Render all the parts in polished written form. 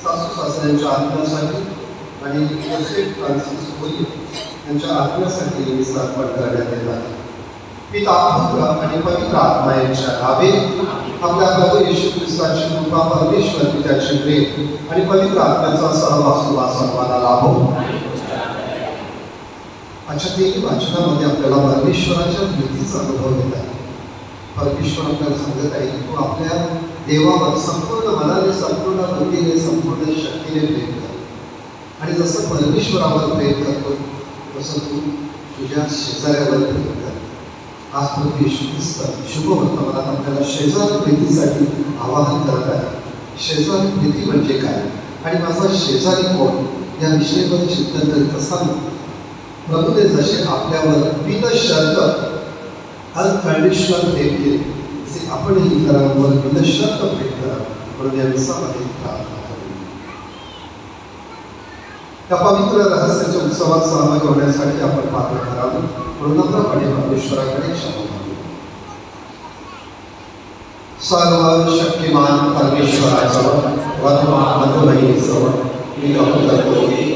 सासू सासऱ्यांच्या आत्म्यासाठी आणि Joseph Francis कोली यांच्या आत्म्यासाठी हे अर्पण करण्यात येत आहे. पिता पुत्र आणि पवित्र आत्मा यांच्या नावे. आपल्या प्रभू येशू ख्रिस्ताची कृपा, परमेश्वर पित्याचे प्रेम आणि पवित्र आत्म्याचा सहवास तुला सर्वांना लाभो. आजच्या तिन्ही वाचनामध्ये आपल्याला परमेश्वराच्या प्रीतीचा अनुभव येत आहे. परमेश्वर आपल्याला सांगत आहे की तू आपल्या देवावर संपूर्ण मनाने, संपूर्ण बुद्धीने, संपूर्ण शक्तीने प्रेम कर. आणि जसं परमेश्वरावर प्रेम करतो तसं तू तुझ्या शेजाऱ्यावर प्रेम कर. आज प्रभू येशू ख्रिस्त शुभ वर्तमानात आपल्याला शेजार प्रीतीसाठी आवाहन करत आहे. शेजार प्रीती म्हणजे काय आणि माझा शेजारी कोण या विषयावर चिंतन करीत असताना प्रभूने जसे आपल्यावर बिनशर्त अनकंडिशनल प्रेम केले तसे आपणही इतरांवर बिनशर्त प्रेम करा म्हणून या विसामध्ये प्रार्थना करू. त्या पवित्र रहस्याच्या उत्सवात सहभागी होण्यासाठी आपण पात्र करावं म्हणून नम्रपणे परमेश्वराकडे क्षमा मागू. सर्व शक्तिमान परमेश्वराजवळ व तुम्हा मधुबहिणीजवळ मी कबूल करतो की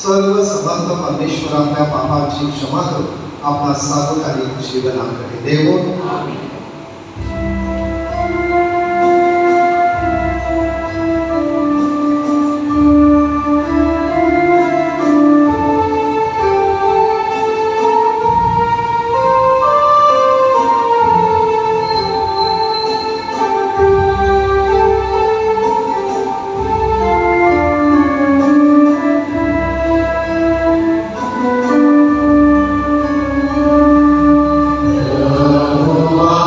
सर्व समर्थ परमेश्वर आपल्या पापाची क्षमा करून आपला सार्वकालिक जीवनाकडे देवो. Oh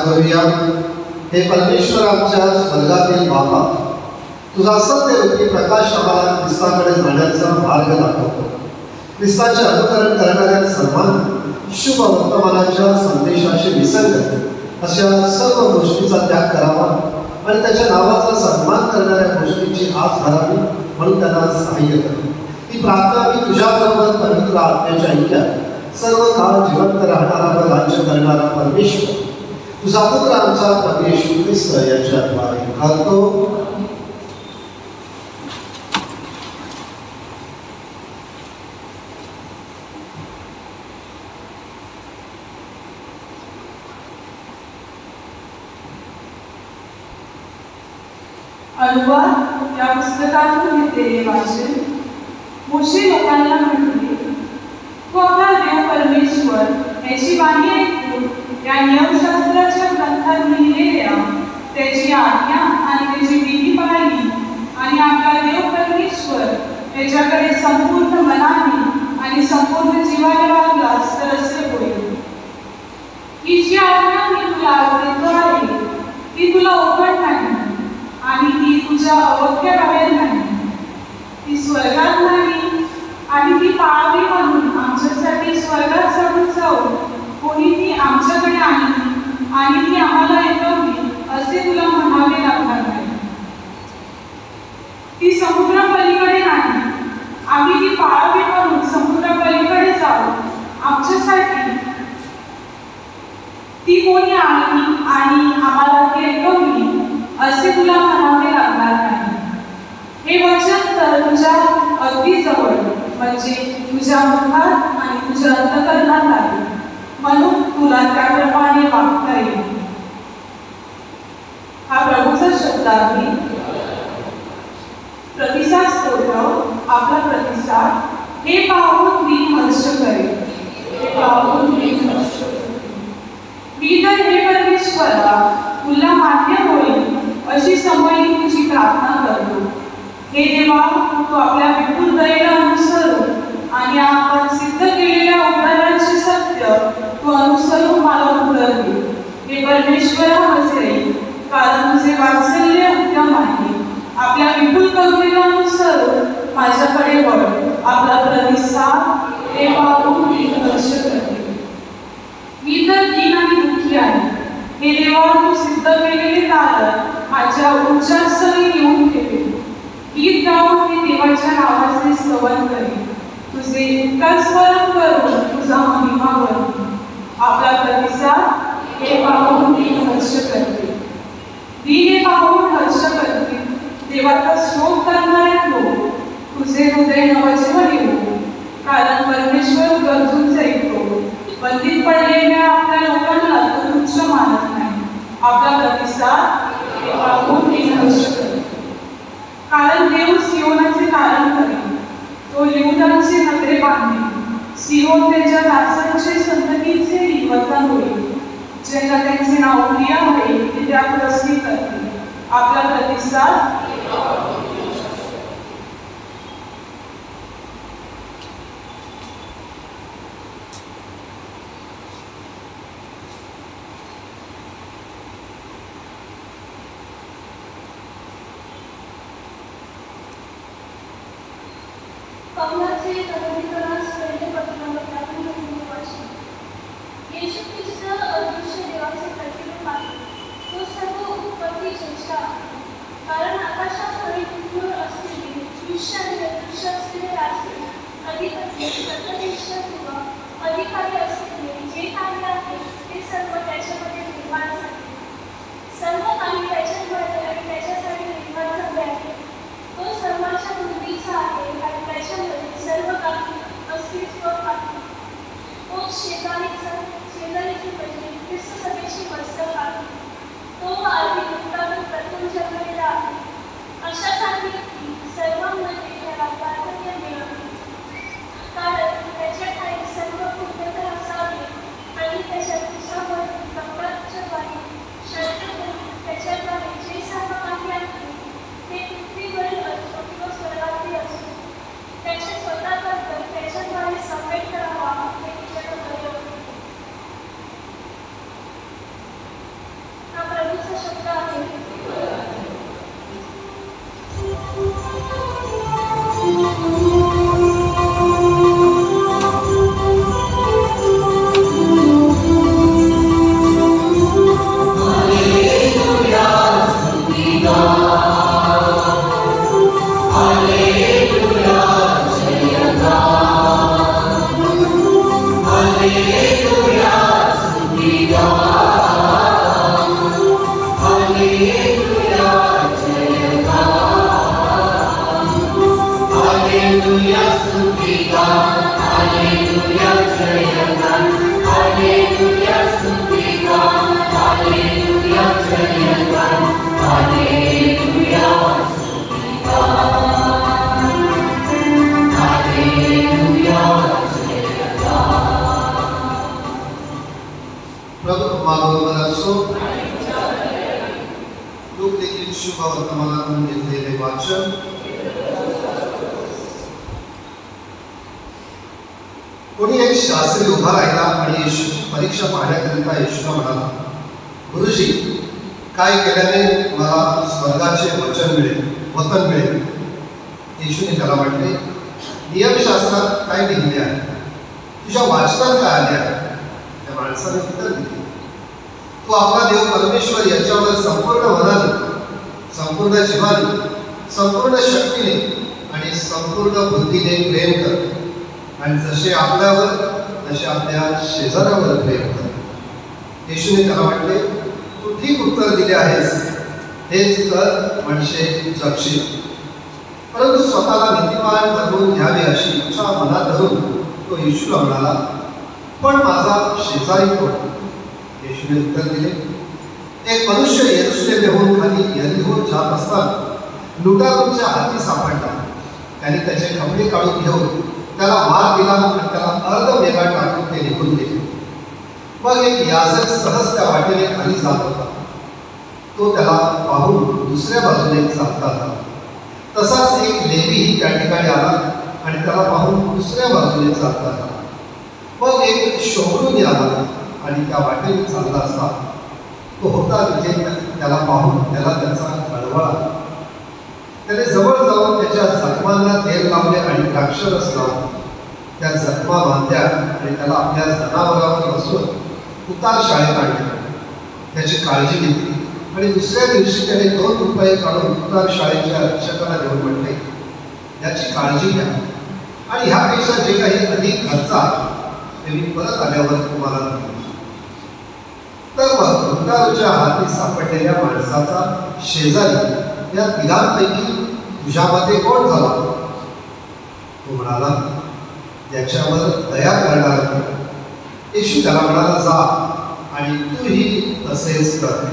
करूया. हे परमेश्वर आमच्या स्वर्गातील बाबा, तुझा सत्यरूपी प्रकाश आम्हाला ख्रिस्ताकडे जाण्याचा मार्ग दाखवतो. ख्रिस्ताचे अनुकरण करणाऱ्या सर्वांनी शुभ वर्तमानाच्या संदेशाशी विसंगत अशा सर्व गोष्टीचा त्याग करावा आणि त्याच्या नावाचा सन्मान करणाऱ्या गोष्टींची आस धरावी म्हणून त्यांना सहाय्य करू. ही प्रार्थना मी तुझ्याबरोबर पवित्र आत्म्याच्या ऐक्यात सर्व काळ जिवंत राहणारा व राज्य करणारा परमेश्वर तुझा पुत्र आमचा प्रभू येशू ख्रिस्त याच्याद्वारे करतो. अनुवाद या पुस्तकातून घेतलेले वाचन. मोशे लोकांना म्हटले, तो आपला देव परमेश्वर याची वाणी ऐकून या नियमशास्त्राच्या ग्रंथात लिहिलेल्या त्याची आज्ञा आणि त्याची विधी पाळली आणि आपला देव परमेश्वर त्याच्याकडे संपूर्ण मनाने आणि संपूर्ण जीवाने वागलास तर असे होईल. ही जी आज्ञा मी तुला आज देतो आहे ती तुला अवघड नाही आणि ती तुझ्या अवघ्याबाहेर नाही. ती स्वर्गात नाही आणि ती पाळावी म्हणून आमच्यासाठी स्वर्गात चढून जाऊन कोणी ती आमच्याकडे आणली आणि ती आम्हाला ऐकवली असे तुला म्हणावे लागणार नाही. ती समुद्रापलीकडे नाही, आम्ही ती पाळावी म्हणून समुद्रापलीकडे जाऊ आमच्यासाठी ती कोणी आणली आणि आम्हाला ती ऐकवली असे तुला म्हणावे लागणार नाही. हे वचन तर तुझ्या अगदी जवळ म्हणजे तुझ्या मुखात आणि तुझ्या अंतःकरणात आहे म्हणून तुला त्याप्रमाणे वागता येईल. हा प्रभूचा शब्द आहे. प्रतिसाद स्तोत्र. आपला प्रतिसाद. हे पाहून मी हर्ष करेन. हे पाहून मी हर्ष करेन. मी तर हे परमेश्वरा तुला मान्य होईल अशी समयी तुझी प्रार्थना करतो. हे देवा, तू आपल्या विपुल दयेला अनुसरून आणि आपण सिद्ध केलेल्या उद्धाराचे सत्य तू अनुसरून मला उत्तर दे. हे परमेश्वरा हसेल कारण तुझे वात्सल्य उत्तम आहे. आपल्या विपुल करुणेला अनुसरून माझ्याकडे वळ. आपला प्रतिसाद. हे पाहून मी हर्ष करते. मी तर दीन आणि दुःखी आहे. हे देवा, तू सिद्ध केलेले कारण माझ्या उच्चास्थळी येऊन ठेवे. गीत गाऊन मी देवाच्या नावाचे स्तवन करेन. तुझे उपकार स्मरण करून तुझा महिमा करते. आपला प्रतिसाद. हे पाहून मी हर्ष करते. दीन हे पाहून हर्ष करते. देवाचा शोक करणारे लोक तुझे हृदय नवजीवन येऊ कारण परमेश्वर गरजूंचे ऐकतो. बंदीत पडलेल्या आपल्या लोकांना तो तुच्छ मानत नाही. आपला प्रतिसाद. हे पाहून मी हर्ष करते. कारण देव सियोनाचे कारण करेल. तो यहूदाचे नगरे बांधेल. सियोन त्याच्या दासांचे संततीचे निवर्तन होईल. ज्यांना त्यांचे नाव प्रिय आहे ते त्यात वस्ती करतील. आपला प्रतिसाद. पौलाचे तरुणीकरणास पहिले पत्रामध्ये वाचन. येशू ख्रिस्त अदृश्य देवाचे प्रतिरूप आहे. तो सर्व उत्पत्ती ज्येष्ठ आहे. कारण आकाशात परिपूर्ण असलेले दृश्य आणि अदृश्य असलेले राजे, अधिपती, सत्ताधीश किंवा अधिकारी असलेले जे काही आहे ते सर्व त्याच्यामध्ये निर्माण झाले. सर्व काही त्याच्याद्वारे आणि त्याच्यासाठी निर्माण झाले आहे. तो सर्वांच्या पूर्वीचा आहे आणि त्याच्यामध्ये सर्व काही अस्तित्व आहे. तो शेजारीचे म्हणजे ख्रिस्त सभेची मस्तक आहे. तो आधी भूतातून प्रथम जन्मलेला आहे. अशासाठी की सर्वांमध्ये त्याला प्राधान्य मिळावे. कारण त्याच्या ठाई सर्व पूर्णता असावे आणि त्याच्या दिवसावर कपडाच्याद्वारे शांतपणे त्याच्याद्वारे जे सर्व काही आहे ते पृथ्वीवरील असो किंवा स्वर्गातील असो त्याच्या स्वतःबद्दल त्याच्याद्वारे संवेद करावा हे तिच्याकडे होते. प्रभु तुम्हाबरोबर असो. लोक देखील शुभ वर्तमानातून घेतलेले वाचन. कोणी एक शास्त्री उभा राहिला आणि येशूची परीक्षा पाहण्याकरिता येशूला म्हणाला, गुरुजी, काय केल्याने मला स्वर्गाचे वचन मिळेल? येशूने त्याला म्हटले, नियमशास्त्रात काय लिहिले आहे? तुझ्या वाचनात काय आले आहे? त्या माणसाने उत्तर दिले, तू आपला देव परमेश्वर याच्यावर संपूर्ण मनाने, संपूर्ण जीवाने, संपूर्ण शक्तीने आणि संपूर्ण बुद्धीने प्रेम कर, आणि जसे आपल्यावर तसे आपल्या शेजाऱ्यावर प्रेम कर. येशूने त्याला म्हटले, तू ठीक उत्तर दिले आहेस, हेच कर म्हणजे जगशील. परंतु स्वतःला नीतिमान बनवून घ्यावे अशी इच्छा मनात धरून तो येशूला म्हणाला, पण माझा शेजारी कोण? येशूने उत्तर दिले, एक मनुष्य यरूशलेमहून खाली यरीहो जात असताना लुटारूंच्या हाती सापडला. त्याने त्याचे कपडे काढून घेऊन त्याला मार दिला आणि त्याला अर्ध मेघा टाकून ते निघून गेले. मग एक याजक सहज त्या वाटेने खाली जात होता. तो त्याला पाहून दुसऱ्या बाजूने चालता आला. तसाच एक लेवीही त्या ठिकाणी आला आणि त्याला पाहून दुसऱ्या बाजूने चालता आला. मग एक शोभरूनी आला आणि त्या वाटेने चालला असता तो होता तिथे त्याला पाहून त्याला त्याचा कळवळा. त्याने जवळ जाऊन त्याच्या जखमांना तेल लावले आणि द्राक्षरस लावून त्या जखमा बांधल्या आणि त्याला आपल्या जनावरावर बसवून उतार शाळेत आणले. त्याची काळजी घेतली आणि दुसऱ्या दिवशी त्याने 2 रुपये काढून उतार शाळेच्या रक्षकाला देऊन म्हटले, याची काळजी घ्या आणि ह्यापेक्षा जे काही अधिक खर्च आहे ते मी परत आल्यावर तुम्हाला देईन. तर मग उतारूच्या हाती सापडलेल्या माणसाचा शेजारी या तिघांपैकी तुझ्यामध्ये कोण झाला? तो म्हणाला, याच्यावर दया करणारा. येशू त्याला म्हणाला, जा आणि तूही तसेच कर.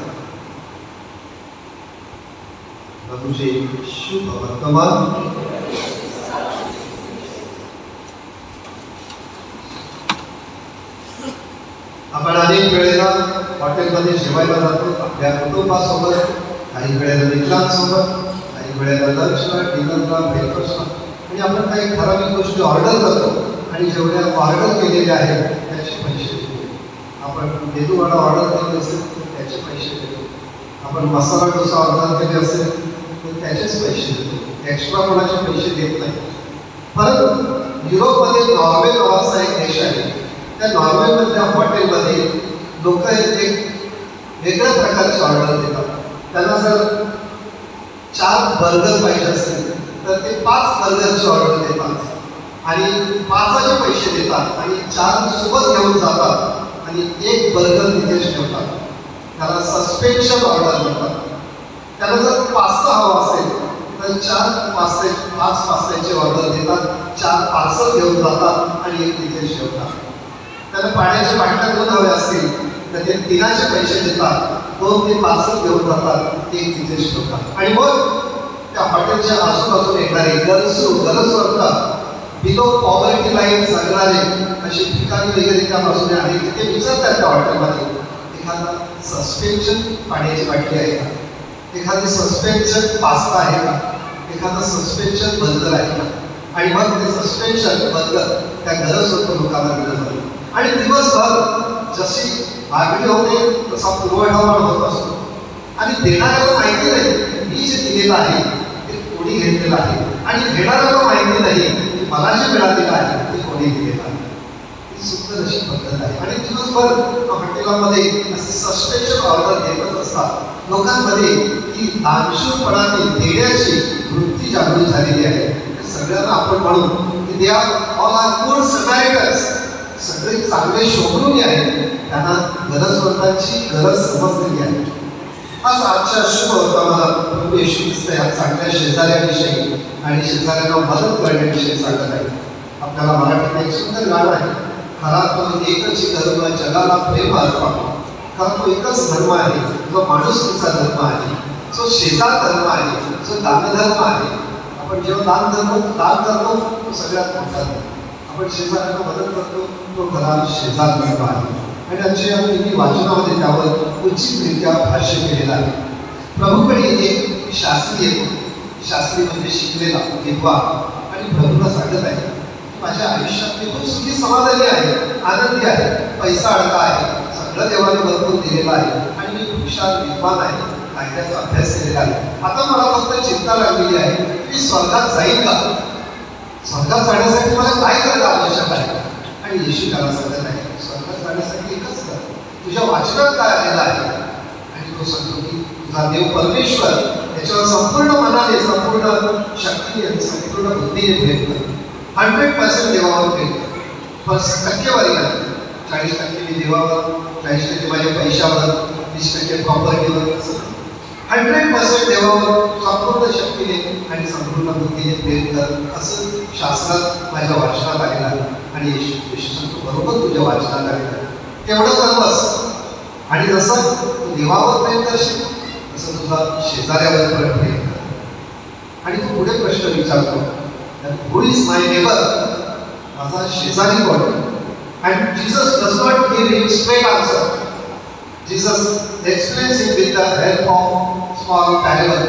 तुझे शुभ वर्तमान. आपण अनेक वेळेला हॉटेलमध्ये जेवायला जातो आपल्या कुटुंबासोबत, काही वेळेला मित्रांसोबत, काही वेळेला लंचला, डिनरला, ब्रेकफास्टला, आणि आपण काही ठराविक गोष्टी ऑर्डर करतो आणि जेवढ्या ऑर्डर केलेल्या आहेत त्याचे पैसे देतो. आपण मेदूवडा ऑर्डर केले असेल तर त्याचे पैसे देतो. आपण मसाला डोसा ऑर्डर केले असेल तर त्याचेच पैसे देतो. एक्स्ट्रा कोणाचे पैसे देत नाही. परंतु युरोपमध्ये नॉर्वे नावाचा एक देश आहे. त्या नॉर्वेमधल्या हॉटेलमध्ये लोक एक वेगळ्या प्रकारचे ऑर्डर देतात. त्यांना जर 4 बर्गर पाहिजे असतील तर ते 5 बर्गरची ऑर्डर देतात आणि 5चे पैसे देतात आणि 4 सोबत घेऊन जातात आणि 1 बर्गर तिथेच ठेवतात. त्याला सस्पेन्शन ऑर्डर म्हणतात. त्यांना जर पास्ता हवा असेल तर 5 पास्त्याची ऑर्डर देतात, 4 पार्सल घेऊन जातात आणि 1 तिथेच ठेवतात. त्यांना पाण्याच्या बाटल्या 2 हवे असतील तर ते 3चे पैसे देतात, 2 ते पार्सल घेऊन जातात, 1 तिथेच ठेवतात. आणि मग त्या हॉटेलच्या आजूबाजूला येणारे गरजवंत, बिलो पॉवर्टी लाईन जगणारे अशी ठिकाणी वगैरे त्या बाजूने आहे. तिथे विचारतात त्या हॉटेलमध्ये, एखादा सस्पेन्शन पाण्याची बाटली आहे का, एखादी सस्पेन्शन पास्ता आहे का, एखादा सस्पेन्शन बर्गर आहे का. आणि मग ते सस्पेन्शन बर्गर त्या गरजवंत लोकांना दिलं जातं. आणि दिवसभर जशी मागणी होते तसा पुरवठावाढ होत असतो. आणि देणाऱ्याला माहिती नाही मी जे दिलेलं आहे ते कोणी घेतलेलं आहे, आणि घेणाऱ्याला माहिती नाही की मला जे मिळालेलं आहे ते कोणी दिलेलं आहे. ही सुंदर अशी पद्धत आहे. आणि दिवसभर हॉटेलामध्ये असे सस्पेन्शन ऑर्डर देतच असतात. लोकांमध्ये ही दानशूरपणाने देण्याची वृत्ती जागृत झालेली आहे. सगळ्यांना आपण म्हणू की they are all are good Samaritans. सगळे चांगले शोभरूनी आहेत. त्यांना गरजवंतांची गरज समजलेली आहे. आजच्या शुभ होता मला प्रभू येशू ख्रिस्त या चांगल्या शेजाऱ्याविषयी आणि शेजाऱ्यांना मदत करण्याविषयी सांगत आहे. आपल्याला मराठीत एक सुंदर गाणं आहे, खरा तो एकच धर्म जगाला प्रेम अर्पावा. कारण तो एकच धर्म आहे जो माणुसकीचा धर्म आहे, जो शेजार धर्म आहे, जो दानधर्म आहे. आपण जेव्हा दान करतो तो सगळ्यात मोठा धर्म. आपण शेजाऱ्यांना मदत करतो तो खरा शेजार धर्म आहे. आणि आमच्या तिन्ही वाचनामध्ये त्यावर उचितरित्या भाष्य केलेलं आहे. प्रभूकडे एक शास्त्री म्हणजे शिकलेला विद्वा आणि प्रभूला सांगत आहे की माझ्या आयुष्यात मी खूप सुखी समाधानी आहे, आनंदी आहे, पैसा अडका आहे, सगळं देवाने भरपूर दिलेलं आहे आणि मी हुशार विद्वान आहे, कायद्याचा अभ्यास केलेला आहे. आता मला फक्त चिंता लागलेली आहे की स्वर्गात जाईल का, स्वर्गात जाण्यासाठी मला काय करणं आवश्यक आहे. आणि येशू त्याला सांगत आहे स्वर्गात जाण्यासाठी एकच कर, तुझ्या वाचनात काय आलेलं आहे. आणि तो सांगतो की तुझा देव परमेश्वर याच्यावर संपूर्ण मनाने, संपूर्ण शक्तीने आणि संपूर्ण बुद्धीने प्रेम कर. 100% देवावर प्रेम कर, बस टक्केवारी नाही. 40% मी देवावर, 40% माझ्या पैशावर, 20% प्रॉपर्टीवर, 100% देवावर संपूर्ण शक्तीने आणि संपूर्ण बुद्धीने प्रेम कर, असं शास्त्रात माझ्या वाचनात आलेलं आहे. आणि येशू सांगतो बरोबर तुझ्या वाचनात आलेलं आहे, तेवढं कर बस. आणि जसं तू देवावर प्रेम करशील तसं तुझा शेजाऱ्यावर प्रेम कर. आणि तू पुढे प्रश्न विचारतो, हू इज माय नेबर, माझा शेजारी कोण. And Jesus does not give him straight answer. Jesus explains it with the help of small parable.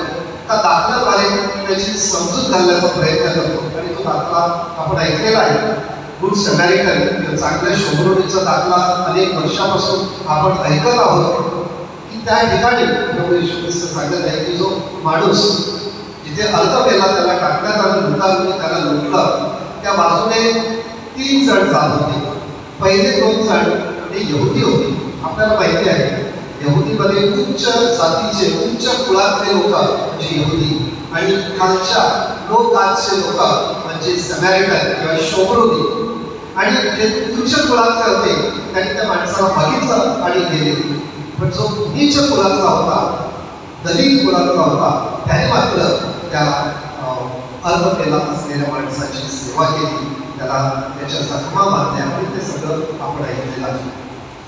त्या दाखल्याद्वारे त्याची समजूत घालण्याचा प्रयत्न करतो. आणि तो दाखला आपण ऐकलेला आहे, गुड समॅरिटन, चांगल्या शोभरोडीचा दाखला अनेक वर्षापासून आपण ऐकत आहोत. की त्या ठिकाणी प्रभू येशू ख्रिस्त सांगत आहे की जो माणूस जिथे अर्ध मेला त्याला टाकण्यात आलं, लुटारून त्याला लुटलं, त्या बाजूने 3 जण जात होते. पहिले 2 जण हे यहुदी होते. आपल्याला माहिती आहे यहुदीमध्ये उच्च जातीचे, उच्च कुळातले लोक म्हणजे यहुदी आणि खालच्या लो कास्टचे लोक म्हणजे समॅरिटन किंवा शोभरोधी. आणि जे उच्च कुळातले होते त्यांनी त्या माणसाला बघितलं आणि गेले. पण जो नीच कुळातला होता, दलित कुळातला होता, त्याने मात्र त्या अर्धपेला असलेल्या माणसाची सेवा केली, त्याला त्याच्या जखमा मारल्या. आणि ते सगळं आपण ऐकलेलं आहे.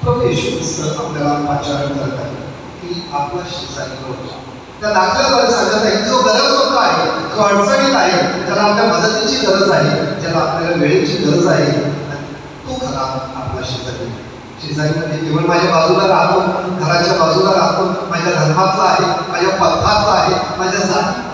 प्रभू येशू ख्रिस्त आपल्याला पाचारण करत आहे की आपला शेजारी कोण. त्या दाखल्याद्वारे सांगत आहे की जो गरजवंत आहे, जो अडचणीत आहे, ज्याला आपल्या मदतीची गरज आहे, ज्याला आपल्याला वेळेची गरज आहे, तो खरा आपला शेजारी. शेजारी म्हणजे केवळ माझ्या बाजूला राहतो, घराच्या बाजूला राहतो, माझ्या धर्मातला आहे, माझ्या पंथातला आहे, माझ्या जाती.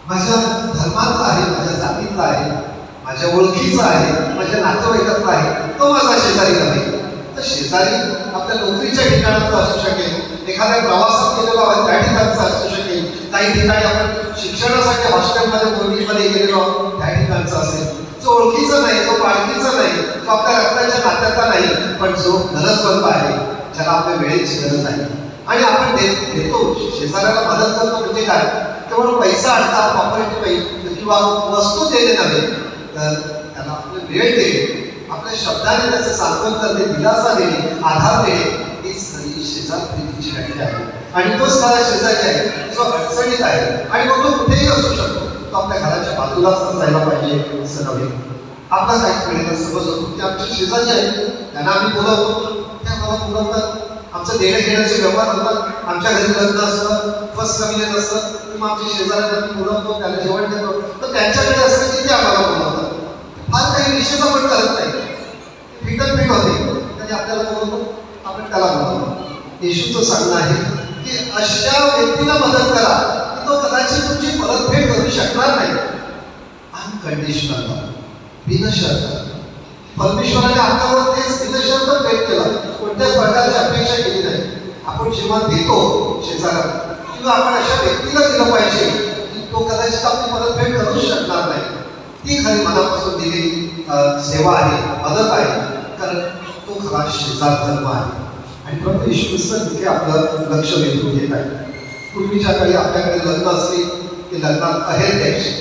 माझ्या धर्मातला आहे, माझ्या जातीतला आहे, माझ्या ओळखीचा आहे, माझ्या नातेवाईकातला आहे, तो माझा शेजारी नव्हे. तर शेजारी आपल्या नोकरीच्या ठिकाणाचा असू शकेल, एखाद्या प्रवासात गेलेलो आहोत त्या ठिकाणचा असू शकेल, काही ठिकाणी आपण शिक्षणासाठी हॉस्टेलमध्ये बोर्डिंगमध्ये गेलेलो आहोत त्या ठिकाणचा असेल. जो ओळखीचा नाही, जो पाळखीचा नाही, जो आपल्या रक्ताच्या नात्याचा नाही, पण जो गरजवंत आहे, ज्याला आपल्या वेळेची गरज आहे आणि आपण देतो. शेजाऱ्याला मदत करतो म्हणजे काय, केवळ पैसा अडका, प्रॉपर्टी किंवा वस्तू देणे नव्हे, तर त्याला आपले वेळ देणे, आपल्या शब्दाने त्याचं सांत्वन करणे, दिलासा देणे, आधार देणे, हीच खरी शेजार प्रीतीची व्याख्या आहे. आणि तोच खरा शेजारी आहे जो अडचणीत आहे. आणि मग तो कुठेही असू शकतो, तो आपल्या घराच्या बाजूलाच असायला पाहिजे असं नव्हे. आपला काही वेळेला समज होतो की आमचे शेजारी आहेत, त्यांना आम्ही बोलवतो, त्या मला बोलवतात, आमचं देणं घेण्याचे व्यवहार होतात, आमच्या घरी लग्न असतं, फर्स्ट कमिशन असतं, किंवा आमच्या शेजाऱ्यांना बोलवतो, त्याला जेवण देतो, तर त्यांच्याकडे असतं की ते आम्हाला बोलवतात. फार काही विशेष आपण करत नाही, फिटनफिट होते, त्यांनी आपल्याला बोलवतो, आपण त्याला बोलवतो. येशूचं सांगणं आहे की अशा व्यक्तीला मदत करा की तो कदाचित तुमची परतफेड करू शकणार नाही. अनकंडिशनल, बिनशर्त. परमेश्वराने आपल्यावर तेच बिनशर्त प्रेम केलं, कोणत्याच प्रकारची अपेक्षा केली नाही. आपण जेव्हा देतो शेजाऱ्याला किंवा आपण अशा व्यक्तीला दिलं पाहिजे की तो कदाचित आपली परतफेड करूच शकणार नाही, ती खरी मनापासून दिलेली सेवा आहे, मदत आहे, कारण तो खरा शेजार धर्म आहे. आणि प्रभू येशू ख्रिस्त तिथे आपलं लक्ष वेधून घेत आहे. पूर्वीच्या काळी आपल्याकडे लग्न असली की लग्नात आहेर द्यायची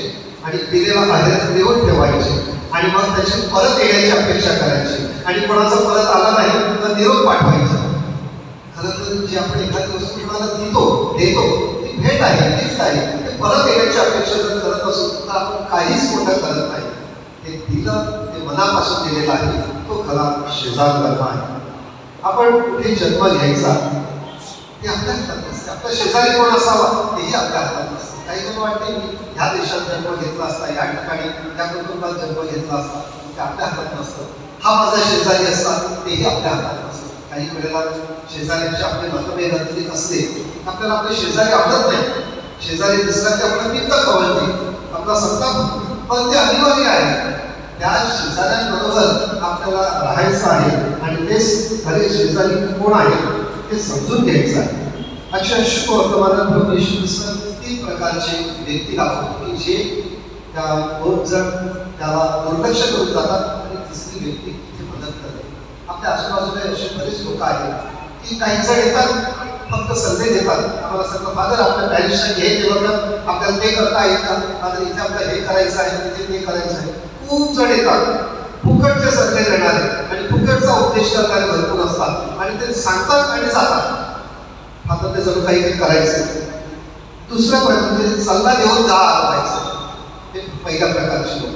आणि दिलेला आहेर देऊन ठेवायचे आणि मग त्याची परत येण्याची अपेक्षा करायची आणि कोणाचा परत आला नाही तर निरोप पाठवायचा. खरं तर जी आपण एखादी वस्तू कोणाला देतो ती भेट आहे, गिफ्ट आहे. ते परत येण्याची अपेक्षा जर करत असू तर आपण काहीच मोठं करत नाही. ते दिलं, ते मनापासून दिलेलं आहे, तो खरा शेजार धर्म आहे. आपण कुठे जन्म घ्यायचा ते आपल्या हातात नसते. आपल्या शेजारी कोण असावा तेही आपल्या हातात नसते. काही जण वाटते मी ह्या देशात जन्म घेतला असता, या ठिकाणी त्या कुटुंबात जन्म घेतला असता, ते आपल्या हातात नसतं. हा माझा शेजारी असतात तेही आपल्या हातात नसतं. काही वेळेला शेजाऱ्यांची आपले मतभेद असते, आपल्याला आपले शेजारी आवडत नाही. शेजारी दिसला की आपलं पित्त कवळते, आपला संताप, पण ते अनिवार्य आहे. त्या शेजाऱ्यांबरोबर आपल्याला राहायचं आहे आणि तेच खरे शेजारी कोण आहे ते समजून घ्यायचं आहे. अशा शुभ वर्तमानात प्रभू येशू ख्रिस्त 3 प्रकारचे व्यक्ती दाखवतो की जे त्या 2 जण त्याला दुर्लक्ष करून जातात आणि तिसरी व्यक्ती तिथे मदत करते. आपल्या आजूबाजूला असे बरेच लोक आहेत की काही जण येतात फक्त सल्ले देतात. आम्हाला सांगतात फादर आपल्या पॅरिशसाठी हे केलं तर आपल्याला ते करता येईल का, फादर इथे आपल्याला हे करायचं आहे, तिथे ते करायचं आहे. खूप जण येतात फुकटचे सल्ले देणारे आणि फुकटचा उपदेश करणारे भरपूर असतात आणि ते सांगतात आणि जातात. फादर ते जरूर काही करायचं. दुसरं म्हणजे सल्ला देऊन जायचं. हे पहिल्या प्रकारचे लोक.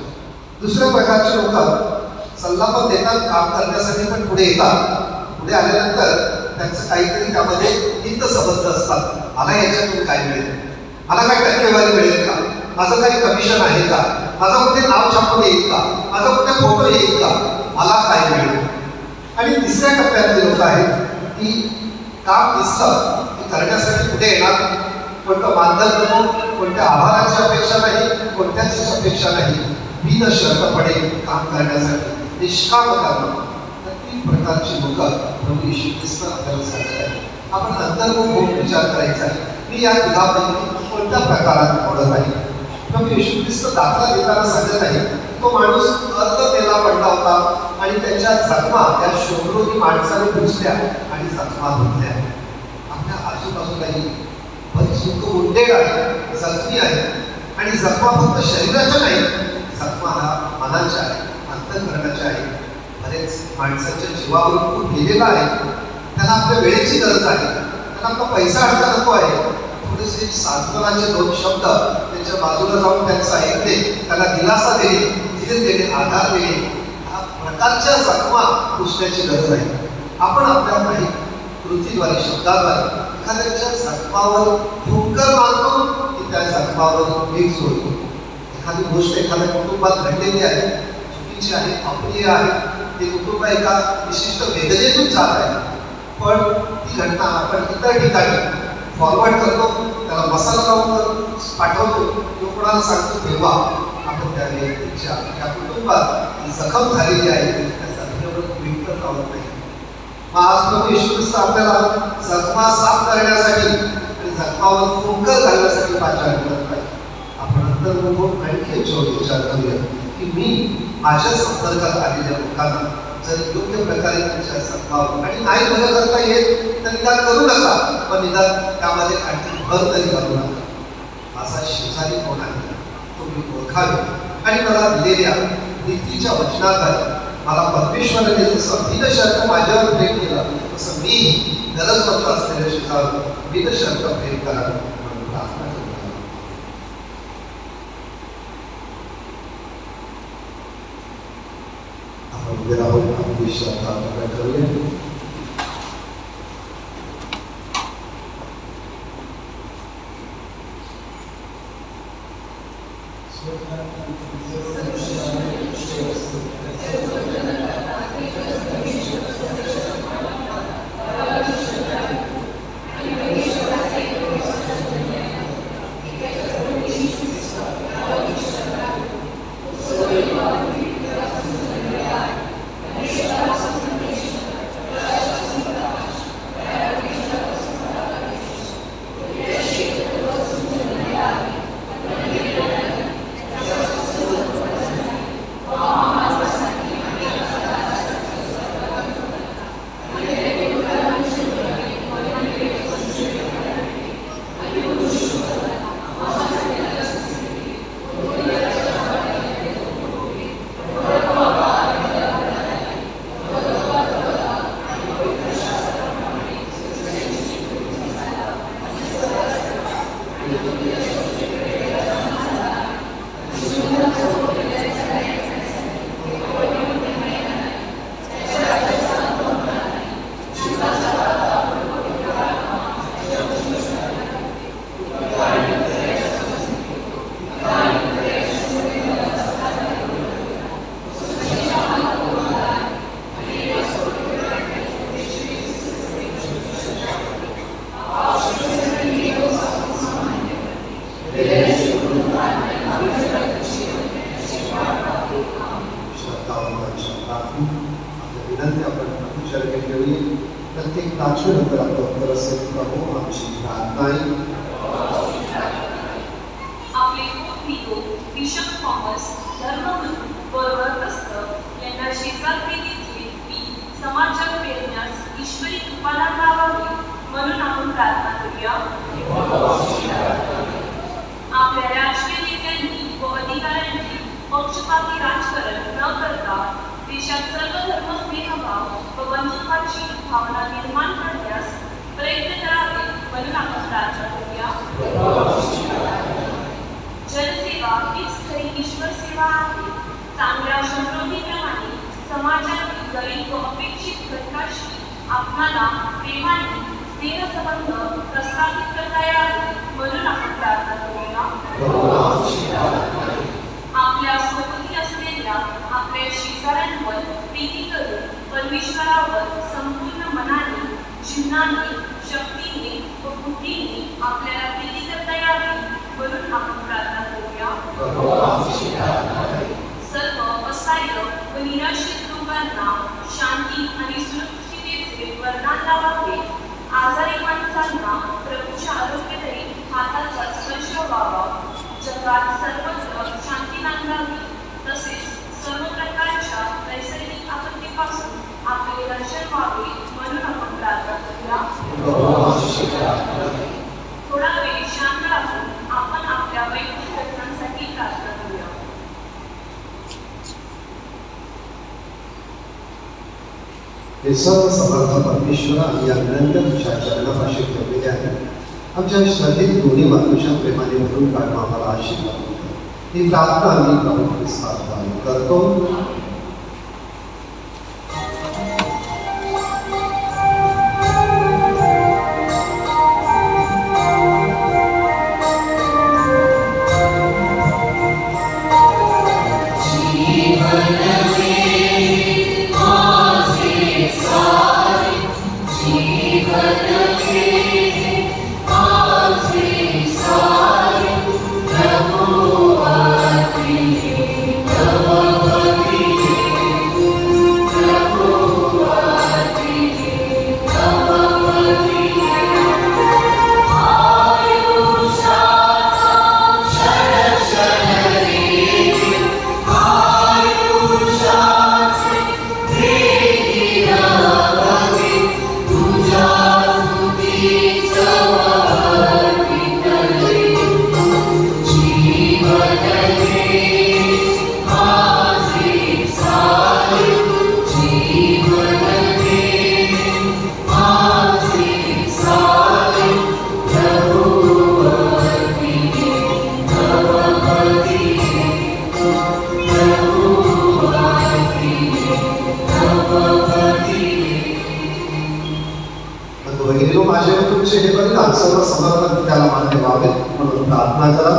दुसऱ्या प्रकारचे लोक सल्ला पण देतात, काम करण्यासाठी पण पुढे येतात. पुढे आल्यानंतर त्यांचं काहीतरी त्यामध्ये हितसंबंध असतात. मला याच्यातून काय मिळेल, मला काय टक्केवारी मिळेल का, माझं काही कमिशन आहे का, माझं कुठे नाव छापून येईल का, माझा कुठे फोटो येईल का, मला काय मिळेल. आणि तिसऱ्या टप्प्यातले लोक आहेत की काम दिसतं की करण्यासाठी पुढे येणार. कोणतं मानधन नको, कोणत्या आभाराची अपेक्षा नाही, कोणत्याच अपेक्षा नाही, बिनशर्तपणे काम करण्यासाठी निष्काम करणं. 3 प्रकारची लोक प्रभू येशू ख्रिस्त आपल्याला सांगत आहेत. आपण अंतर्मुख होऊन विचार करायचा आहे, मी या तिघांपैकी कोणत्या प्रकारात आवडत आहे. प्रभू येशू ख्रिस्त दाखला देताना सांगत आहे, तो माणूस अर्ध तेला पडला होता आणि त्याच्या जखमा त्या शोधरोगी माणसाने पुसल्या आणि जखमा धुतल्या. आपल्या आजूबाजूलाही बरीच लोक उंडेड आहेत, जखमी आहेत आणि जखमा फक्त शरीराच्या नाही, जखमा हा मनाच्या आहे, अंतःकरणाच्या आहे. बरेच माणसाच्या जीवावर खूप गेलेला आहे. त्यांना आपल्या वेळेची गरज आहे, त्यांना आपला पैसा अडका नको आहे. थोडेसे सांत्वनाचे 2 शब्द त्यांच्या बाजूला जाऊन त्यांचं ऐकले, त्याला दिलासा देणे, धीर देणे, आधार देणे, ह्या प्रकारच्या जखमा पुसण्याची गरज आहे. आपण आपल्या काही कृतीद्वारे, शब्दाद्वारे एखाद्याच्या जखमावर फुंकर मारतो की त्या जखमावर मीठ सोडतो. एखादी गोष्ट एखाद्या कुटुंबात घडलेली आहे, चुकीची आहे, अप्रिय आहे, ते कुटुंब एका विशिष्ट वेदनेतून जात आहे, पण ती घटना आपण इतर ठिकाणी फॉरवर्ड करतो, त्याला मसाला लावून पाठवतो किंवा कोणाला सांगतो, तेव्हा आपण त्या व्यक्तीच्या त्या कुटुंबात जखम झालेली आहे त्या जखमेवर मीठ लावत नाही. मग आज प्रभू येशू ख्रिस्त आपल्याला जखमा साफ करण्यासाठी आणि जखमावर फुंकर घालण्यासाठी पाचार करत आहे. आपण अंतर्मुख आणखी विचार करूया की मी माझ्या संपर्कात आलेल्या लोकांना जर योग्य प्रकारे त्यांच्या जखमावर, आणि नाही बरं करता येत तर निदान करू नका, पण निदान त्यामध्ये आणखी भर तरी करू नका. माझा शेजारी कोण आहे तो मी ओळखावे आणि मला दिलेल्या नीतीच्या वचनाद्वारे मला परमेश्वराने जसं बिनशर्त माझ्यावर प्रेम केलं तसं मी गरजवंत असलेल्या शेजावर बिनशर्त प्रेम करावं म्हणून प्रार्थना करतो. आपण उभे राहून आपली श्रद्धा प्रकट करूया. धर्मगुरू व वर्गस्थ यांना शेजारप्रीतीचे मी समाजात पेरण्यास ईश्वरी कृपाला लावावी म्हणून आपण प्रार्थना करूया. आपल्या राजकीय नेत्यांनी व अधिकाऱ्यांनी पक्षपाती राजकारण न करता देशात सर्व धर्म स्नेहभाव व बंधुत्वाची भावना निर्माण करण्यास प्रयत्न करावे म्हणून आपण प्रार्थना करूया. जनसेवा हीच खरी ईश्वर सेवा आहे. चांगल्या समृद्धीप्रमाणे समाजातील गरीब व अपेक्षित घटकाशी आपणाला प्रेमाने स्नेहसंबंध प्रस्थापित करता यावे म्हणून आपण प्रार्थना करूया. आपल्या सोबती असलेल्या आपल्या शेजाऱ्यांवर प्रीती करून परमेश्वरावर संपूर्ण मनाने, जीवनाने, शक्तीने व बुद्धीने आपल्याला प्रीती करता यावी म्हणून आपण प्रार्थना करूया. सर्व असहाय्य व निराश्रित लोकांना शांती आणि सुरक्षिततेचे वरदान लावावे. आजारी माणसांना प्रभूच्या आरोग्यदायी हाताचा स्पर्श व्हावा. जगात सर्वत्र शांती नांदावी. तसेच सर्व प्रकारच्या नैसर्गिक आपत्तीपासून आपले रक्षण व्हावे म्हणून आपण प्रार्थना करूया. थोडा वेळ शांत राहून आपण आपल्या वैयक्तिक गरजांसाठी प्रार्थना करूया. हे सर्व समर्थ परमेश्वरा आम्ही अभिनंदन तुझ्या चरणापाशी ठेवलेले आहे. आमच्या श्रद्धेत दोन्ही बाजूच्या प्रेमाने भरून काढून आम्हाला आशीर्वाद होतो. ही प्रार्थना आम्ही प्रभू ख्रिस्ताद्वारे करतो. सर्व समर्पण त्याला मान्य व्हावे म्हणून प्रार्थना करा.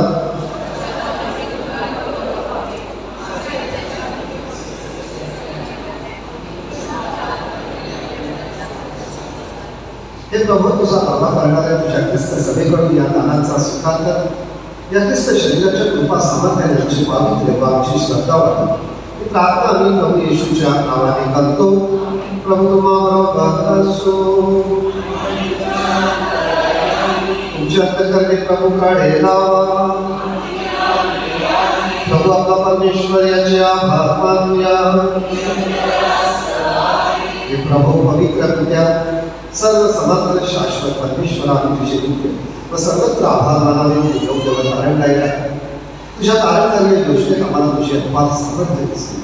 हे प्रभू तुझा दावा करणाऱ्या तुझ्या ख्रिस्त सभेकडून या दानाचा स्वीकार कर. या ख्रिस्त शरीराच्या कृपा सामर्थ्याने आमची पावित्र्य व आमची श्रद्धा वाढ. ही प्रार्थना आम्ही प्रभू येशूच्या नावाने करतो. प्रभू तुम्हाला असो. करने प्रभु काढे लावा. प्रभु आपला परमेश्वर याचे आभार मानूया. हे प्रभू पवित्र तुझ्या सर्व समर्थ शाश्वत परमेश्वर आम्ही तुझे तुझे व सर्वत्र आभार मानावे योग्य व तारण द्यायला. तुझ्या तारण करणे योजनेत आम्हाला तुझे अपार सामर्थ्य दिसते.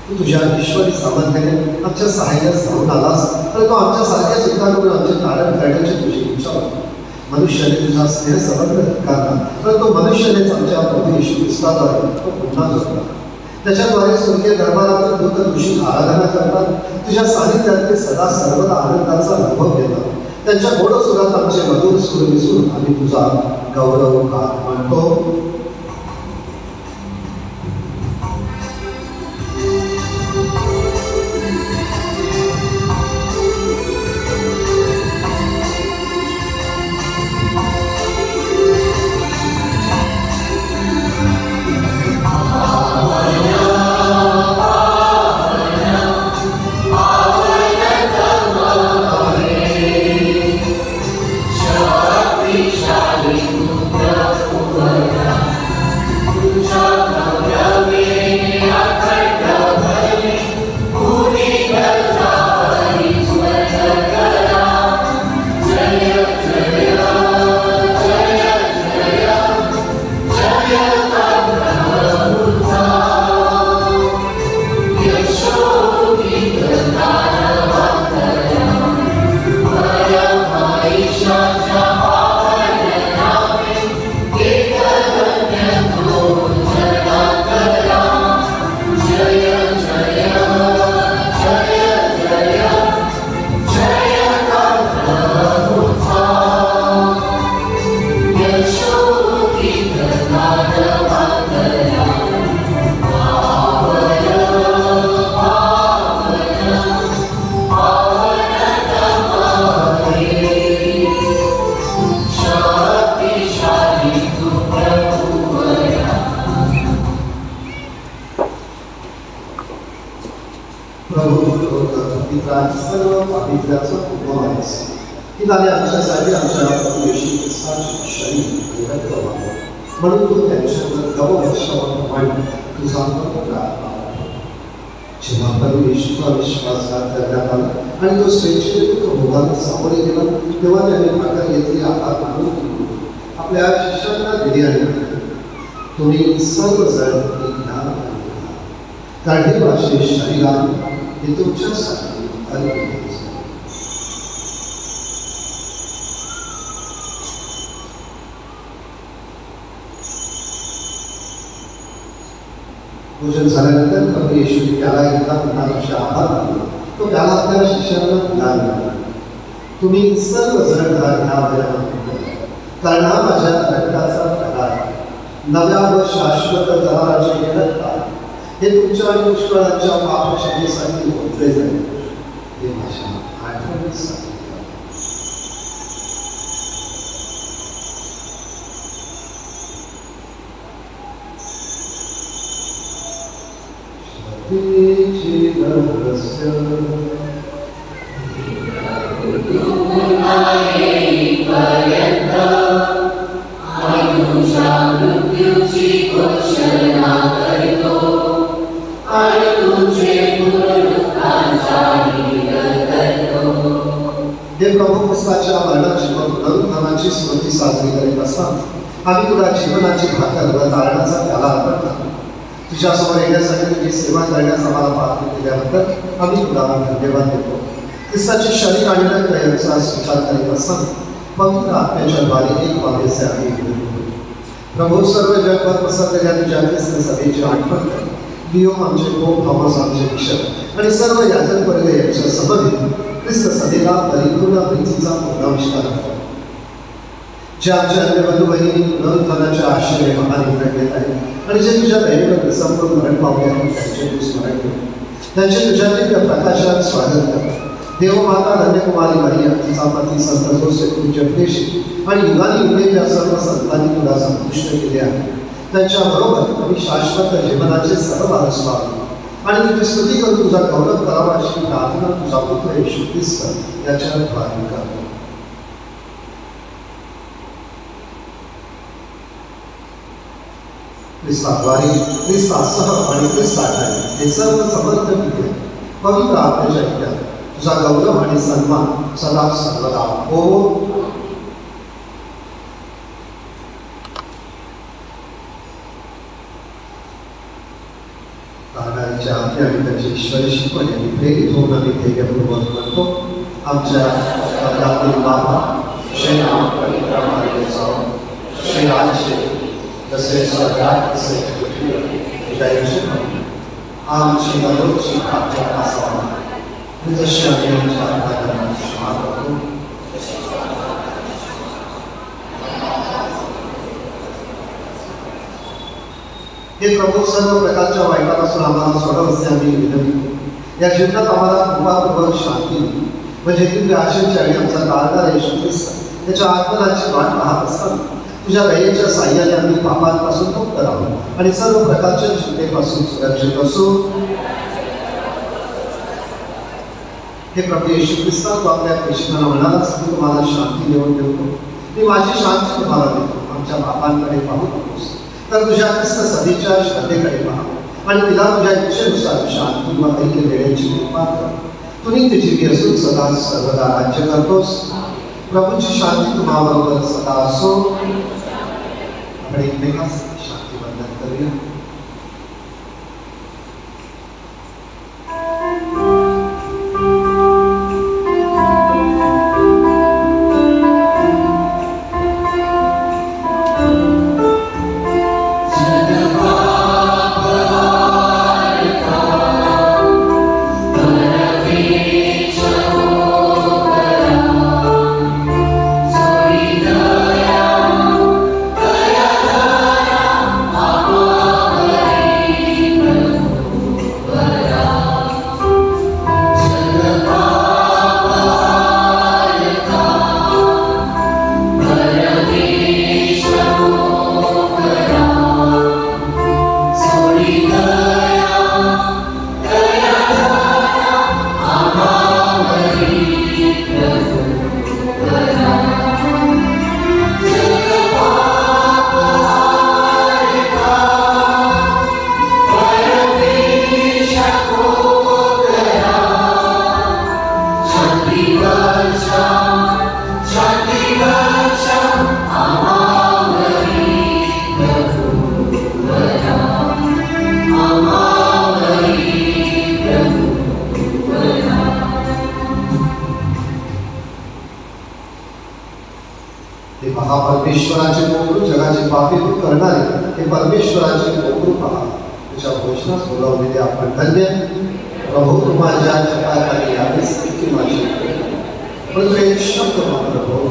तू तुझ्या ईश्वरी सामर्थ्याने आमच्या सहाय्यास धावून आलास तर तो आमच्या सारख्या चिंताकडून आमचे तारण करण्याची तुझी इच्छा होती. मनुष्याने तुझा स्नेह संबंध स्वीकारला परंतु मनुष्यानेच आमच्या प्रभू येशू ख्रिस्ताद्वारे तो पुन्हा जोडला. त्याच्याद्वारे स्वर्गीय दरबारात दुःख दूषित आराधना करतात. तुझ्या सानिध्यात ते सदा सर्वदा आनंदाचा अनुभव घेतात. त्यांच्या गोड सुरात आमचे मधुर सूर विसरून आम्ही तुझा गौरव गात म्हणतो. Shall we प्रभू पित्रा सर्व पावित्र्याचा उपमा आहेस की त्याने आमच्यासाठी आमच्या प्रभू येशू ख्रिस्ताचे शरीर आणि रक्त वापरले म्हणून तू त्यांच्यावर 9 वर्षाप्रमाणे तुझा प्रार्थना जेव्हा प्रभू येशूचा विश्वासघात करण्यात आला आणि तो स्वेच्छेने भोगाला सामोरे गेला तेव्हा त्याने भाकर घेतली आहार मानून आपल्या शिष्यांना दिली आणि तुम्ही सर्वजण एक नाम कारण हे माझे शरीरात हे तुमच्यासाठी अर्पण भोजन झाल्यानंतर प्रभू येशूने त्याला एकदा पुन्हा आभार मानला तो त्याला आपल्या शिष्यांना पुन्हा दिला तुम्ही सर्वजण घ्या कारण हा माझ्या रक्ताचा प्रकार नव्या व शाश्वत कराराचे रक्त हे तुमच्या आणि पुष्कळांच्या पापक्षमेसाठी ओतले जाईल हे माझ्या आठवणीसाठी हे प्रभू ख्रिस्ताच्या मरणाची व पुनरुत्थानाची स्मृती साजरी करीत असताना आम्ही तुला जीवनाची भाकर व तारणाचा प्याला अर्पण करतो तुझ्यासमोर येण्यासाठी तुझी सेवा करण्यास आम्हाला पात्र केल्याबद्दल आम्ही तुला धन्यवाद देतो ख्रिस्ताचे शरीर आणि रक्त यांचा स्वीकार करीत असताना पवित्र आत्म्याच्या द्वारे एक व्हावेसे आम्ही विनंती प्रभू सर्व जगभर पसरलेल्या तुझ्या ख्रिस्त सभेची आठवण कर लिओ आमचे पोप थॉमस आमचे बिशप आणि सर्व याजक वर्ग यांच्या समवेत ख्रिस्त सभेला परिपूर्ण प्रीतीचा पूर्णाविष्कार करतो जे आमच्या अन्य बंधू बहिणी पुनरुत्थानाच्या आश्रय महानिर्णय घेत आहेत आणि जे तुझ्या दयेवर संपूर्ण मरण पावले आहेत त्यांचे तू स्मरण कर त्यांचे तुझ्या दिव्य प्रकाशात स्वागत कर देवमाता धन्यकुमारी मरिया तिचा पती संत जोसेफ तुझे प्रेषित आणि युगानी युगे त्या सर्व संतांनी तुला संतुष्ट केले आहे त्यांच्याबरोबर आम्ही शाश्वत जीवनाचे सर्व वारस व्हावे आणि तुझी स्तुती करून तुझा गौरव करावा अशी प्रार्थना तुझा पुत्र येशू ख्रिस्त याच्या द्वारे करतो ख्रिस्ताद्वारे ख्रिस्तासह आणि ख्रिस्ताद्वारे हे सर्व समर्थ पिते पवित्र आत्म्याच्या ऐक्यात तुझा गौरव आणि सन्मान सदा सर्वदा हो तारणारीच्या आज्ञा आणि त्याची ईश्वरी शिकवण यांनी प्रेरित होऊन आम्ही ध्येयपूर्वक करतो आमच्या आपल्यातील बाबा श्री राम पवित्र मार्गे जाऊ श्री राजशे जसे स्वर्गात तसे तुझ्या हिशोबाने आमची दररोजची प्रार्थना असावा जशी आम्ही आमच्या आत्म्याला क्षमा करतो हे प्रभू सर्व प्रकारच्या वाईटापासून आम्हाला सोडवसे आम्ही विनंती या जीवनात आम्हाला कृपापूर्वक शांती म्हणजे दिव्य आशेची आणि आमचा तारणारा येशू ख्रिस्त त्याच्या आगमनाची वाट पाहत असताना तुझ्या दयेच्या साह्याने आम्ही पापांपासून मुक्त राहू आणि सर्व प्रकारच्या चिंतेपासून सुरक्षित असू हे प्रभू येशू ख्रिस्ता तू आपल्या प्रेषणाला म्हणालास मी तुम्हाला शांती देऊन देतो मी माझी शांती तुम्हाला देतो आमच्या पापांकडे पाहू नकोस तर तुझ्या ख्रिस्त सभेच्या श्रद्धेकडे पाहा आणि तिला तुझ्या इच्छेनुसार शांती व ऐक्य देण्याची कृपा कर तू नित्य जीवी असून सदा सर्वदा राज्य करतोस प्रभूची शांती तुम्हाबरोबर सदा असो आपण एकमेकांस शांती बंधन करूया Oh ईश्वराचे कोकरू जगाचे पापे दूर करणारे हे परमेश्वराचे कोकरू पहा. त्याच्या घोषणा बोलावलेली आपण धन्य. प्रभू माझ्या जपाखाली यावेस की माझी पण काही शब्द मात्र प्रभू.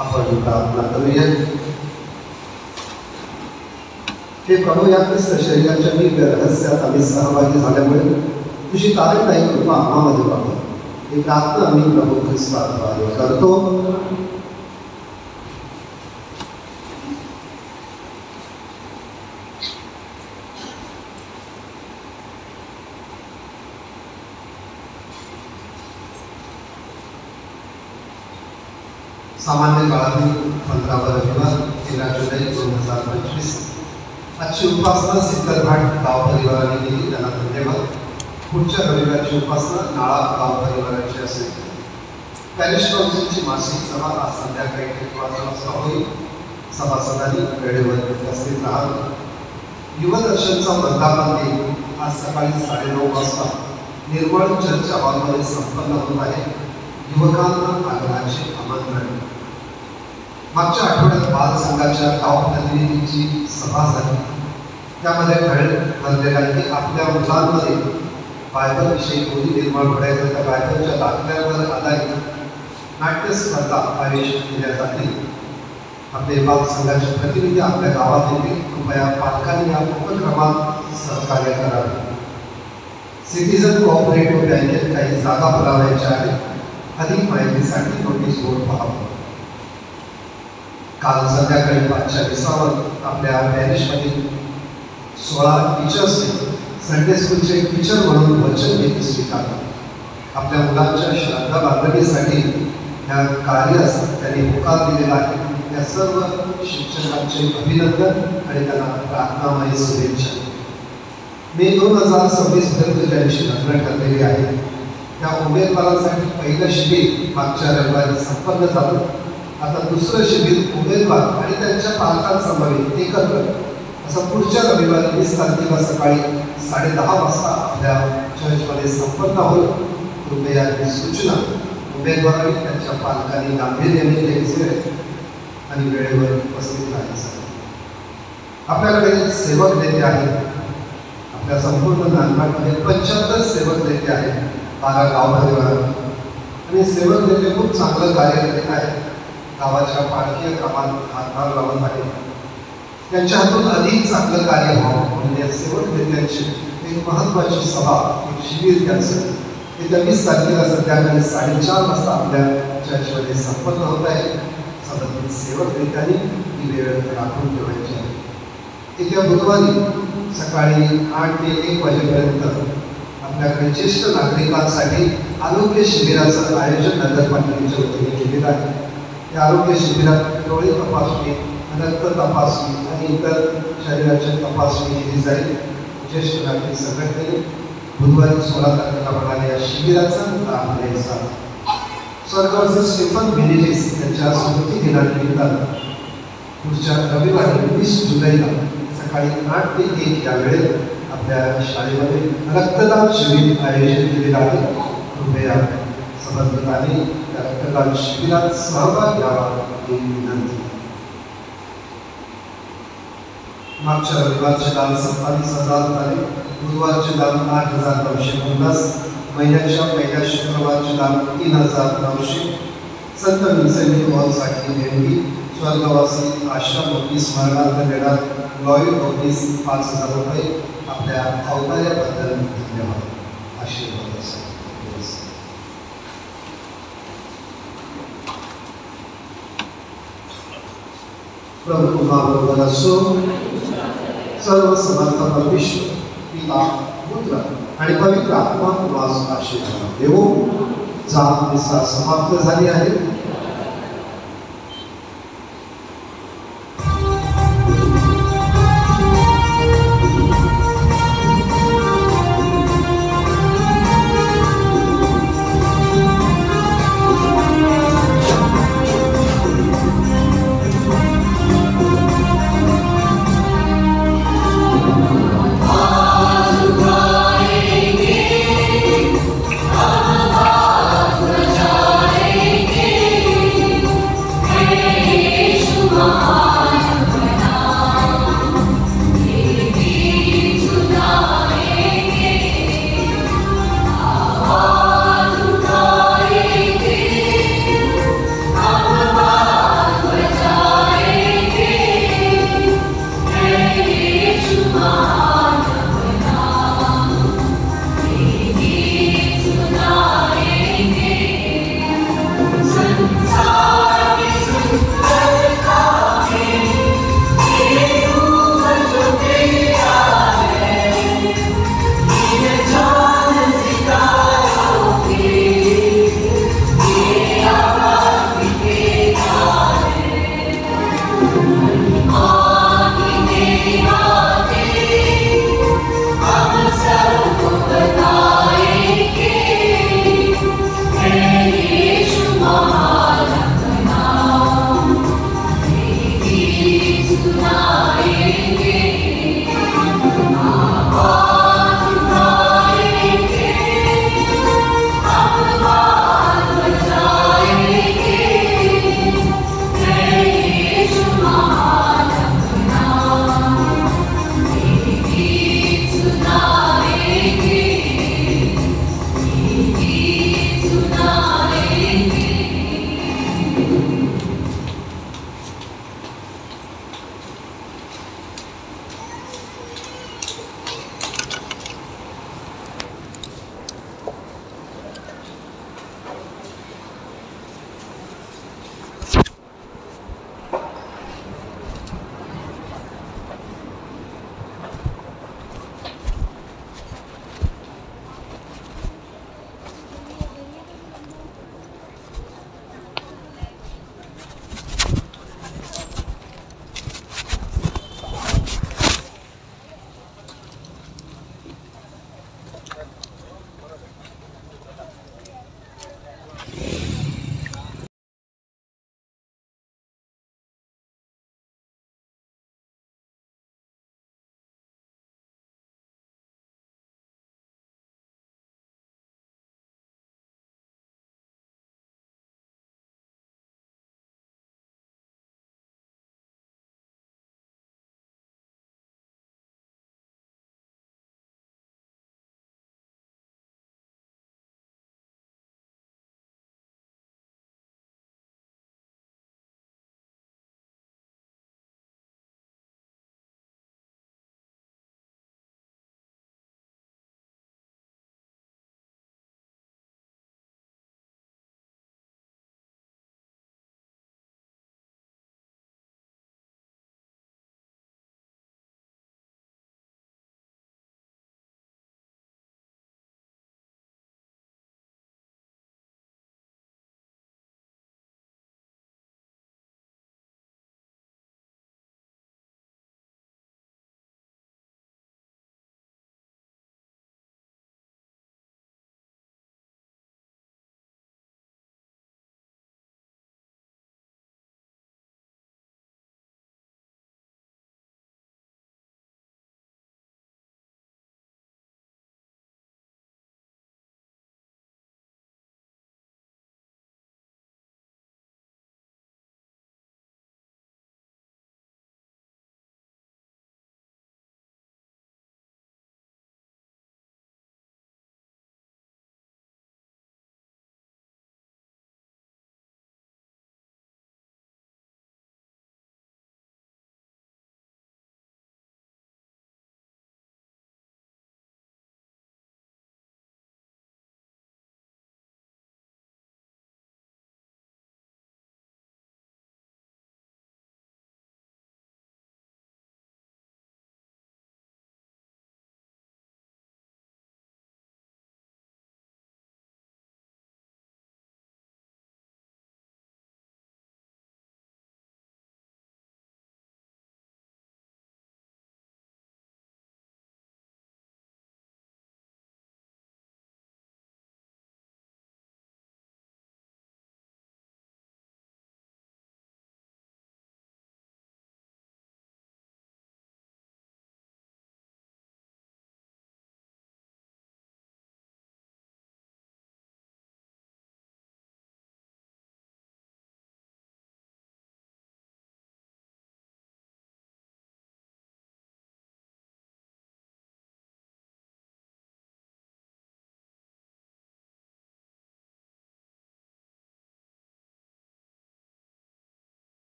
आपण प्रार्थना करूया. हे प्रभू, या ख्रिस्त शरीराच्या मी रहस्यात आम्ही सहभागी झाल्यामुळे तुझी तारणदायी कृपा आम्हामध्ये वापर. ही प्रार्थना आम्ही प्रभू ख्रिस्ताद्वारे करतो. सामान्य काळातील 15 रविवार 13 जुलै 2025 आजची उपासना सिद्धरघाट गाव परिवाराने केली, त्यांना धन्यवाद. पुढच्या रविवारची उपासना नाळा गाव परिवाराची असेल. पॅरिश काउन्सिलची मासिक सभा आज संध्याकाळी 5 वाजता होईल. सभासदांनी वेळेवर उपस्थित राहावे. युवदर्शनचा वर्धापन दिन आज सकाळी 9:30 वाजता निर्मळ चर्च हॉलमध्ये संपन्न होत आहे. युवकांना आगमनाचे आमंत्रण. मागच्या आठवड्यात बाल संघाच्या गाव प्रतिनिधींची सभा झाली. त्यामध्ये ठरलेला की आपल्या मुलांमध्ये बायबलविषयी बोधी निर्माण होण्याकरिता बायबलच्या दाखल्यावर आधारित नाट्य स्पर्धा आयोजित केल्या जातील. आपले बाल संघाचे प्रतिनिधी आपल्या गावात येतील. कृपया पालकांनी या उपक्रमात सहकार्य करावे. सिटीजन कोऑपरेटिव्ह बँकेत काही जागा पुरावायच्या आहेत. अधिक माहितीसाठी नोटीस बोर्ड पाहावा. काल संध्याकाळी 5:20 आपल्या पॅरिसमधील 16 टीचर्सने संडे स्कूलचे टीचर म्हणून वचनविधी स्वीकारला. आपल्या मुलांच्या श्रद्धा बांधणीसाठी ह्या कार्यास त्यांनी होकार दिलेला आहे. या सर्व शिक्षकांचे अभिनंदन आणि त्यांना प्रार्थनामय शुभेच्छा. मे 2026 पर्यंत ज्यांची लग्न ठरलेली आहे त्या उमेदवारांसाठी पहिलं शिबिर मागच्या रविवारी संपन्न झालं. आता दुसरं शिबिर उमेदवार आणि त्यांच्या पालकांसमवेत एकत्र असं पुढच्या रविवारी 20 तारखेला सकाळी 10:30 वाजता आपल्या चर्चमध्ये संपन्न होईल. कृपया ही सूचना उमेदवारांनी त्यांच्या पालकांनी गांभीर्याने घ्यायची आहे आणि वेळेवर उपस्थित राहायचं. आपल्याकडे सेवक नेते आहेत. आपल्या संपूर्ण नांदगावमध्ये 75 सेवक नेते आहेत, 12 गावपरिवार आणि सेवक नेते खूप चांगलं कार्य करीत आहेत. गावाच्या पालखीय कामात हातभार लावत आहेत. त्यांच्या हातून अधिक चांगलं कार्य व्हावं म्हणून या सेवक नेत्यांची एक महत्त्वाची सभा, एक शिबिर त्यांचं येत्या 20 तारखेला संध्याकाळी 4:30 वाजता आपल्या चर्चमध्ये संपन्न होत आहे. संबंधित सेवक नेत्यांनी ही वेळ राखून ठेवायची आहे. येत्या बुधवारी सकाळी 8 ते 1 वाजेपर्यंत आपल्याकडे ज्येष्ठ नागरिकांसाठी आरोग्य शिबिराचं आयोजन नगरपालिकेच्या वतीने केलेलं आहे. या आरोग्य शिबिरात डोळे तपासणी, रक्त तपासणी आणि इतर शरीराची तपासणी केली जाईल. ज्येष्ठ नागरिक संघटनेने बुधवारी 16 तारखेला होणाऱ्या या शिबिराचा लाभ घ्यायचा. स्वर्गवासी स्टीफन बेनेडिक्स यांच्या स्मृती दिनानिमित्तानं पुढच्या रविवारी 20 जुलैला सकाळी 8 ते 1 या वेळेत आपल्या शाळेमध्ये रक्तदान शिबिर आयोजित केलेलं आहे. कृपया संबंधितांनी या रक्तदान शिबिरात सहभाग घ्यावा ही विनंती. मागच्या रविवारचे दान 27,000 झाले. गुरुवारचे दान 8,950. महिन्याच्या पहिल्या शुक्रवारचे दान 3,900. संत विन्सेंट हॉलसाठी देणगी स्वर्गवासी आश्रम ऑफिस स्मरणार्थ देणार लॉयल ऑफिस 5,000 रुपये. आपल्या अवतार्याबद्दल धन्यवाद. आशीर्वाद प्रभु तुम्हाबरोबर असो. सर्व समर्थ परमेश्वर पिता पुत्र आणि पवित्र आत्मा तुम्हाला आशीर्वाद देवो. जा मिसा समाप्त झाली आहे.